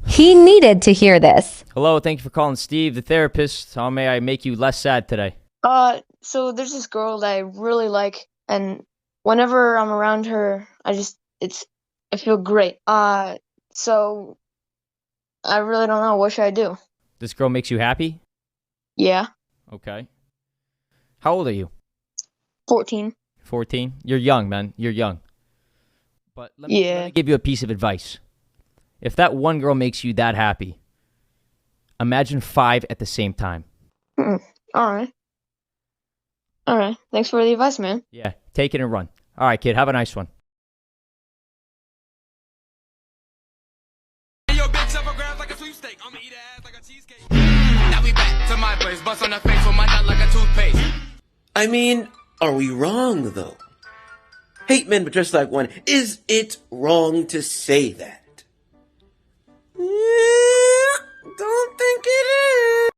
He needed to hear this. Hello, thank you for calling Steve, the therapist. How may I make you less sad today? So there's this girl that I really like, and whenever I'm around her, I feel great. So I really don't know. What should I do? This girl makes you happy? Yeah. Okay. How old are you? 14. 14? You're young, man. You're young. But let me give you a piece of advice. If that one girl makes you that happy, imagine 5 at the same time. All right. Thanks for the advice, man. Yeah, take it and run. All right, kid, have a nice one. Your bitch up a grab like a sweepstake. I'ma eat her ass like a cheesecake. Now we back to my place. Bust on her face with my nut like a toothpaste. I mean, are we wrong, though? Hate men but dressed like one. Is it wrong to say that? Don't think it is.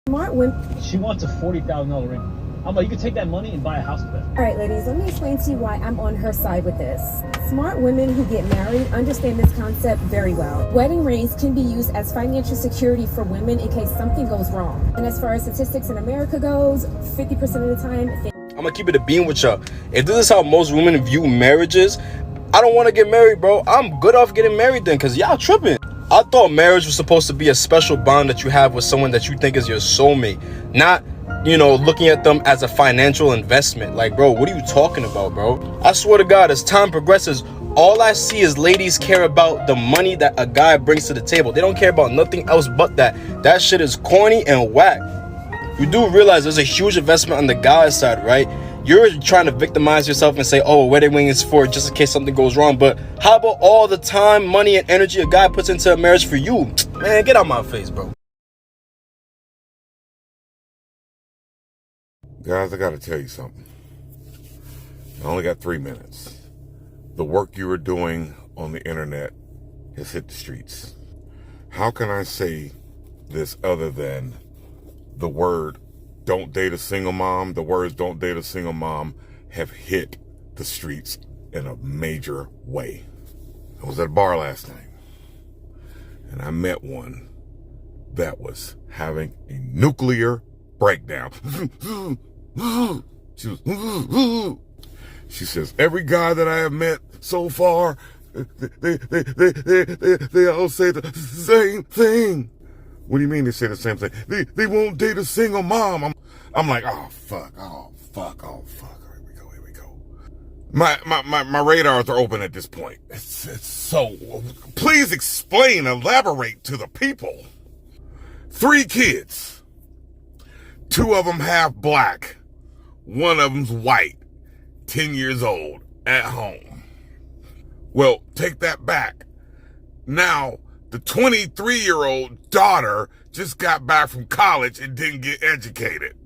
Smart women. She wants a $40,000 ring. I'm like, you can take that money and buy a house with it. All right, ladies, let me explain to you why I'm on her side with this. Smart women who get married understand this concept very well. Wedding rings can be used as financial security for women in case something goes wrong. And as far as statistics in America goes, 50% of the time, I'm gonna keep it a beam with y'all. If this is how most women view marriages, I don't want to get married, bro. I'm good off getting married then, because y'all tripping. I thought marriage was supposed to be a special bond that you have with someone that you think is your soulmate, not, looking at them as a financial investment. Like, bro, what are you talking about, bro? I swear to God, as time progresses, all I see is ladies care about the money that a guy brings to the table. They don't care about nothing else but that. That shit is corny and whack. You do realize there's a huge investment on the guy's side, right? You're trying to victimize yourself and say, oh, a wedding ring is for just in case something goes wrong. But how about all the time, money, and energy a guy puts into a marriage for you? Man, get out my face, bro. Guys, I gotta tell you something. I only got 3 minutes. The work you were doing on the internet has hit the streets. How can I say this other than the word don't date a single mom? The words don't date a single mom have hit the streets in a major way. I was at a bar last night and I met one that was having a nuclear breakdown. She says, every guy that I have met so far, they all say the same thing. What do you mean they say the same thing? They won't date a single mom. I'm like, oh fuck. Here we go. My radars are open at this point. It's so, please explain, elaborate to the people. 3 kids. 2 of them half black. 1 of them's white. 10 years old. At home. Well, take that back. Now, the 23-year-old daughter just got back from college and didn't get educated.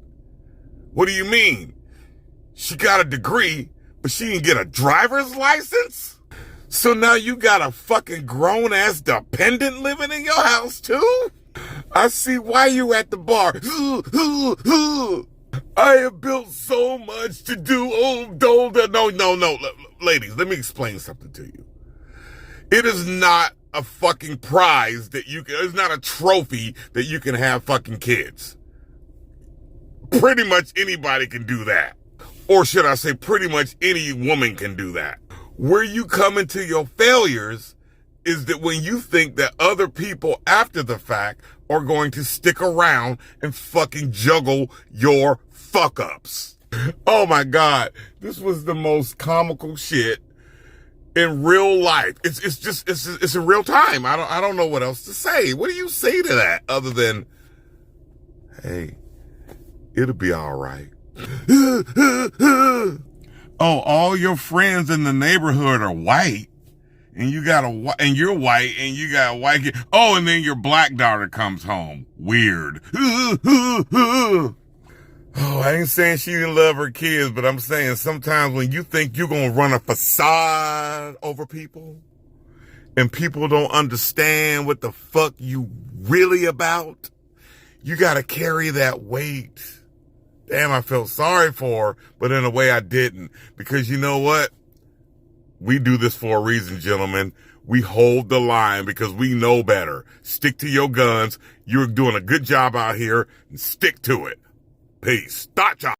What do you mean? She got a degree, but she didn't get a driver's license? So now you got a fucking grown-ass dependent living in your house too? I see why you at the bar. I have built so much to do. No. Ladies, let me explain something to you. It is not a fucking prize that it's not a trophy that you can have fucking kids. Pretty much anybody can do that. Or should I say pretty much any woman can do that. Where you come into your failures is that when you think that other people after the fact are going to stick around and fucking juggle your fuck ups. Oh my God. This was the most comical shit in real life. It's in real time. I don't know what else to say. What do you say to that other than, hey, it'll be all right. Oh, all your friends in the neighborhood are white, and you're white, and you got a white kid. Oh, and then your black daughter comes home. Weird. Oh, I ain't saying she didn't love her kids, but I'm saying sometimes when you think you're gonna run a facade over people, and people don't understand what the fuck you really about, you gotta carry that weight. Damn, I felt sorry for her, but in a way I didn't. Because you know what? We do this for a reason, gentlemen. We hold the line because we know better. Stick to your guns. You're doing a good job out here, and stick to it. Peace. Gotcha.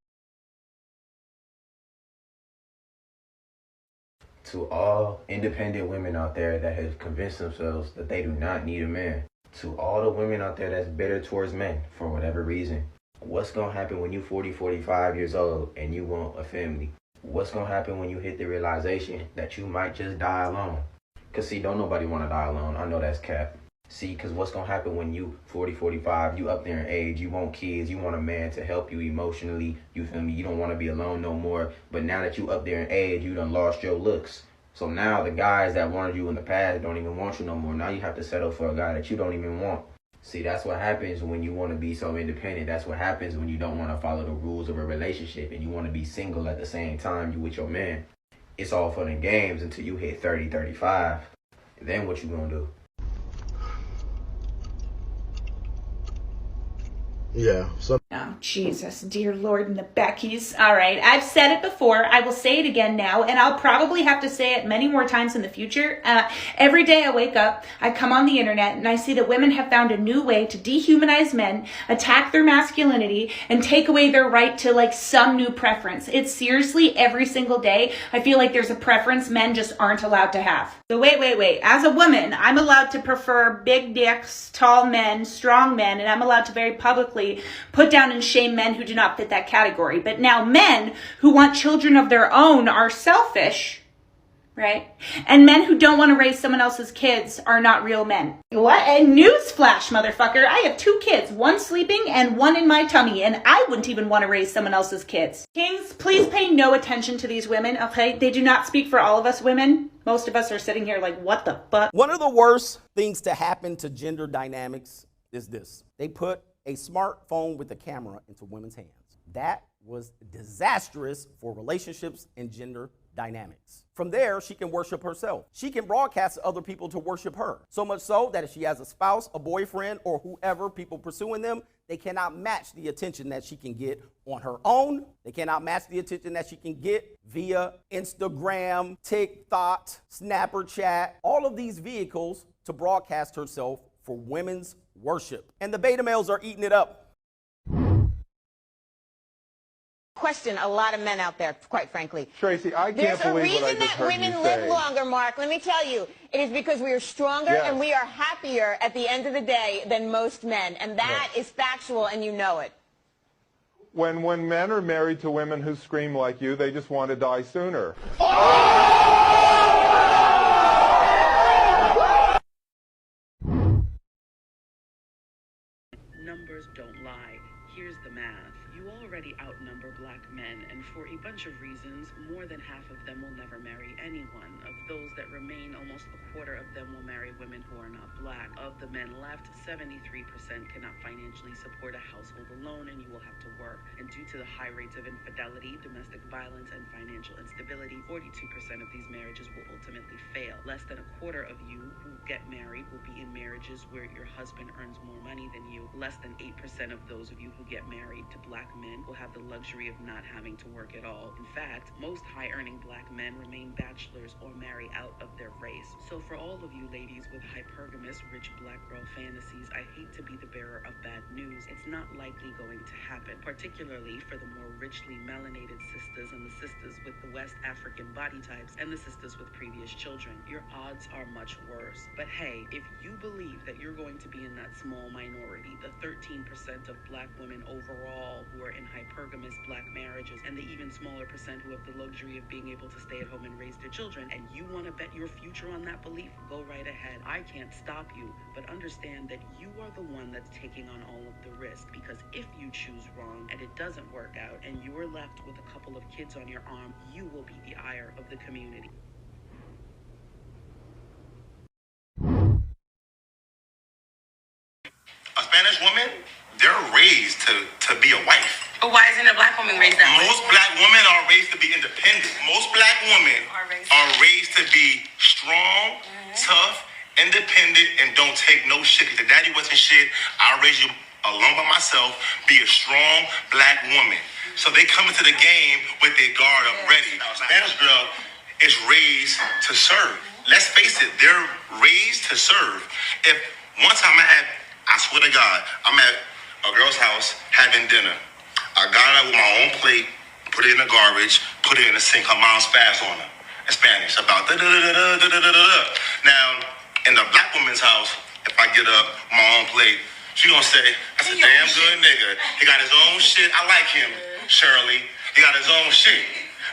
To all independent women out there that have convinced themselves that they do not need a man. To all the women out there that's bitter towards men for whatever reason. What's gonna happen when you 40, 45 years old and you want a family? What's gonna happen when you hit the realization that you might just die alone? Cause see, don't nobody wanna die alone. I know that's cap. See, cause what's gonna happen when you 40, 45, you up there in age, you want kids, you want a man to help you emotionally, you feel me? You don't wanna be alone no more. But now that you up there in age, you done lost your looks. So now the guys that wanted you in the past don't even want you no more. Now you have to settle for a guy that you don't even want. See, that's what happens when you want to be so independent. That's what happens when you don't want to follow the rules of a relationship and you want to be single at the same time you with your man. It's all fun and games until you hit 30, 35. And then what you gonna do? Yeah. So Oh, Jesus, dear Lord and the Beckys. All right, I've said it before. I will say it again now, and I'll probably have to say it many more times in the future. Every day I wake up, I come on the internet, and I see that women have found a new way to dehumanize men, attack their masculinity, and take away their right to, like, some new preference. It's seriously every single day. I feel like there's a preference men just aren't allowed to have. So wait. As a woman, I'm allowed to prefer big dicks, tall men, strong men, and I'm allowed to very publicly put down and shame men who do not fit that category. But now men who want children of their own are selfish, right? And men who don't want to raise someone else's kids are not real men. What a newsflash, motherfucker. I have 2 kids, 1 sleeping and 1 in my tummy, and I wouldn't even want to raise someone else's kids. Kings, please pay no attention to these women, okay? They do not speak for all of us women. Most of us are sitting here like, what the fuck? One of the worst things to happen to gender dynamics is this. They put a smartphone with a camera into women's hands. That was disastrous for relationships and gender dynamics. From there, she can worship herself. She can broadcast to other people to worship her. So much so that if she has a spouse, a boyfriend, or whoever, people pursuing them, they cannot match the attention that she can get on her own. They cannot match the attention that she can get via Instagram, TikTok, Snapchat, all of these vehicles to broadcast herself for women's worship. And the beta males are eating it up. Question a lot of men out there, quite frankly. Tracy, I can't There's believe a reason what I just that heard women you live say. longer, Mark. Let me tell you. It is because we are stronger and we are happier at the end of the day than most men. And that is factual, and you know it. When men are married to women who scream like you, they just want to die sooner. Numbers don't lie. Here's the math. You already outnumber black men, and for a bunch of reasons, more than half of them will never marry anyone. Of those that remain, almost a quarter of them will marry women who are not black. Of the men left, 73% cannot financially support a household alone, and you will have to work. And due to the high rates of infidelity, domestic violence, and financial instability, 42% of these marriages will ultimately fail. Less than a quarter of you who get married will be in marriages where your husband earns more money than you. Less than 8% of those of you who get married to black men will have the luxury of not having to work at all. In fact, most high-earning black men remain bachelors or marry out of their race. So for all of you ladies with hypergamous, rich black girl fantasies, I hate to be the bearer of bad news. It's not likely going to happen, particularly for the more richly melanated sisters and the sisters with the West African body types and the sisters with previous children. Your odds are much worse. But hey, if you believe that you're going to be in that small minority, the 13% of black women overall who are in hypergamous black marriages, marriages and the even smaller percent who have the luxury of being able to stay at home and raise their children, and you want to bet your future on that belief, go right ahead. I can't stop you, but understand that you are the one that's taking on all of the risk, because if you choose wrong and it doesn't work out and you are left with a couple of kids on your arm, you will be the ire of the community. A Spanish woman, they're raised to be a wife. But why isn't a black woman raised that way? Most black women are raised to be independent. Most black women are raised to be strong, tough, independent, and don't take no shit. If the daddy wasn't shit, I'll raise you alone by myself. Be a strong black woman. So they come into the game with their guard up ready. Now, a Spanish girl is raised to serve. Let's face it, they're raised to serve. If one time I swear to God, I'm at a girl's house having dinner. I got her with my own plate, put it in the garbage, put it in the sink. Her mom spazzed on her in Spanish about da-da-da-da-da-da-da-da. Now, in the black woman's house, if I get up my own plate, she gonna say, that's a damn good nigga. He got his own shit. I like him, Shirley. He got his own shit.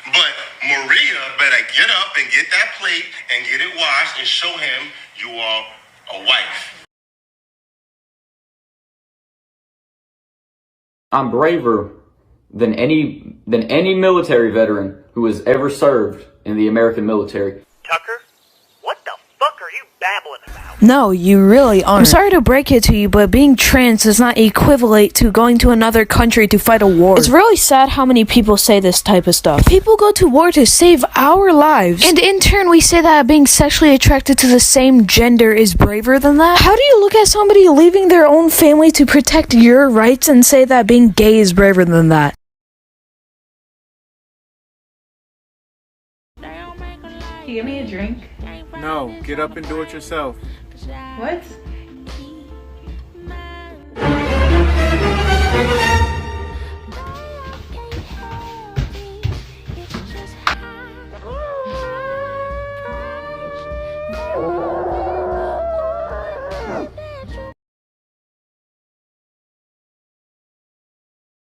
But Maria better get up and get that plate and get it washed and show him you are a wife. I'm braver than any military veteran who has ever served in the American military. Tucker, what the fuck are you babbling about? No, you really aren't. I'm sorry to break it to you, but being trans does not equivalent to going to another country to fight a war. It's really sad how many people say this type of stuff. People go to war to save our lives, and in turn we say that being sexually attracted to the same gender is braver than that? How do you look at somebody leaving their own family to protect your rights and say that being gay is braver than that? Can you give me a drink? No, get up and do it yourself. What?